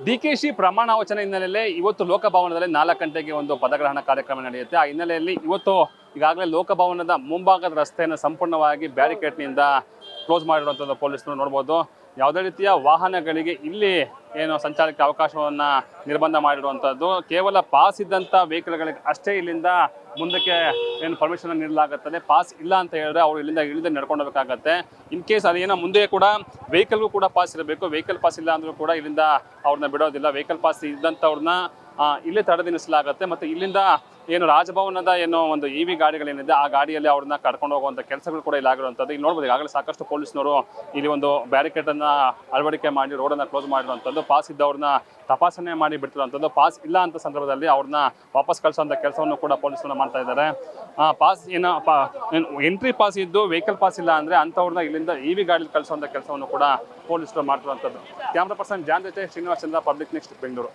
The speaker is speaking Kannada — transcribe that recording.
ಡಿಕೆಶಿ ಪ್ರಮಾಣ ವಚನ ಹಿನ್ನೆಲೆಯಲ್ಲಿ ಇವತ್ತು ಲೋಕಭವನದಲ್ಲಿ 4 ಗಂಟೆಗೆ ಒಂದು ಪದಗ್ರಹಣ ಕಾರ್ಯಕ್ರಮ ನಡೆಯುತ್ತೆ. ಆ ಹಿನ್ನೆಲೆಯಲ್ಲಿ ಇವತ್ತು ಈಗಾಗಲೇ ಲೋಕಭವನದ ಮುಂಭಾಗದ ರಸ್ತೆಯನ್ನು ಸಂಪೂರ್ಣವಾಗಿ ಬ್ಯಾರಿಕೇಡ್ನಿಂದ ಕ್ಲೋಸ್ ಮಾಡಿರುವಂಥದ್ದು ಪೊಲೀಸರು ನೋಡ್ಬೋದು. ಯಾವುದೇ ರೀತಿಯ ವಾಹನಗಳಿಗೆ ಇಲ್ಲಿ ಏನು ಸಂಚಾರಕ್ಕೆ ಅವಕಾಶವನ್ನು ನಿರ್ಬಂಧ ಮಾಡಿರುವಂಥದ್ದು. ಕೇವಲ ಪಾಸ್ ಇದ್ದಂಥ ವೆಹಿಕಲ್ಗಳಿಗೆ ಅಷ್ಟೇ ಇಲ್ಲಿಂದ ಮುಂದಕ್ಕೆ ಏನು ಪರ್ಮಿಷನ್ ನೀಡಲಾಗುತ್ತದೆ. ಪಾಸ್ ಇಲ್ಲ ಅಂತ ಹೇಳಿದ್ರೆ ಅವರು ಇಲ್ಲಿಂದ ಇಳಿದು ನಡ್ಕೊಂಡು ಹೋಗಬೇಕಾಗತ್ತೆ. ಇನ್ ಕೇಸ್ ಅದೇನೋ ಮುಂದೆ ಕೂಡ ವೆಹಿಕಲ್ಗೂ ಕೂಡ ಪಾಸ್ ಇರಬೇಕು. ವೆಹಿಕಲ್ ಪಾಸ್ ಇಲ್ಲ ಅಂದರೂ ಕೂಡ ಇಲ್ಲಿಂದ ಅವ್ರನ್ನ ಬಿಡೋದಿಲ್ಲ. ವೆಹಿಕಲ್ ಪಾಸ್ ಇದ್ದಂಥವ್ರನ್ನ ಇಲ್ಲೇ ತಡೆದು ನಿಲ್ಲಿಸಲಾಗುತ್ತೆ. ಮತ್ತು ಇಲ್ಲಿಂದ ಏನು ರಾಜಭವನದ ಏನೋ ಒಂದು EV ಗಾಡಿಗಳೇನಿದೆ ಆ ಗಾಡಿಯಲ್ಲಿ ಅವ್ರನ್ನ ಕರ್ಕೊಂಡು ಹೋಗುವಂಥ ಕೆಲಸಗಳು ಕೂಡ ಇಲ್ಲಿ ಆಗಿರುವಂಥದ್ದು. ಇಲ್ಲಿ ನೋಡ್ಬೋದು ಈಗಾಗಲೇ ಸಾಕಷ್ಟು ಪೊಲೀಸ್ನವರು ಇಲ್ಲಿ ಒಂದು ಬ್ಯಾರಿಕೇಡನ್ನು ಅಳವಡಿಕೆ ಮಾಡಿ ರೋಡನ್ನು ಕ್ಲೋಸ್ ಮಾಡಿರುವಂಥದ್ದು. ಪಾಸ್ ಇದ್ದವ್ರನ್ನ ತಪಾಸಣೆ ಮಾಡಿ ಬಿಡ್ತಿರುವಂಥದ್ದು. ಪಾಸ್ ಇಲ್ಲ ಅಂತ ಸಂದರ್ಭದಲ್ಲಿ ಅವ್ರನ್ನ ವಾಪಸ್ ಕಳಿಸುವಂಥ ಕೆಲಸವನ್ನು ಕೂಡ ಪೊಲೀಸರು ಮಾಡ್ತಾ ಇದ್ದಾರೆ. ಪಾಸ್ ಏನು ಎಂಟ್ರಿ ಪಾಸ್ ಇದ್ದು ವೆಹಿಕಲ್ ಪಾಸ್ ಇಲ್ಲ ಅಂದರೆ ಅಂಥವ್ರನ್ನ ಇಲ್ಲಿಂದ EV ಗಾಡಿಯಲ್ಲಿ ಕಳಿಸುವಂಥ ಕೆಲಸವನ್ನು ಕೂಡ ಪೊಲೀಸರು ಮಾಡ್ತಿರುವಂಥದ್ದು. ಕ್ಯಾಮ್ರಾ ಪರ್ಸನ್ ಜಾನ್ ಜೊತೆ ಶ್ರೀನಿವಾಸ್ ಚಂದ್ರ, ಪಬ್ಲಿಕ್ ನೆಕ್ಸ್ಟ್, ಬೆಂಗಳೂರು.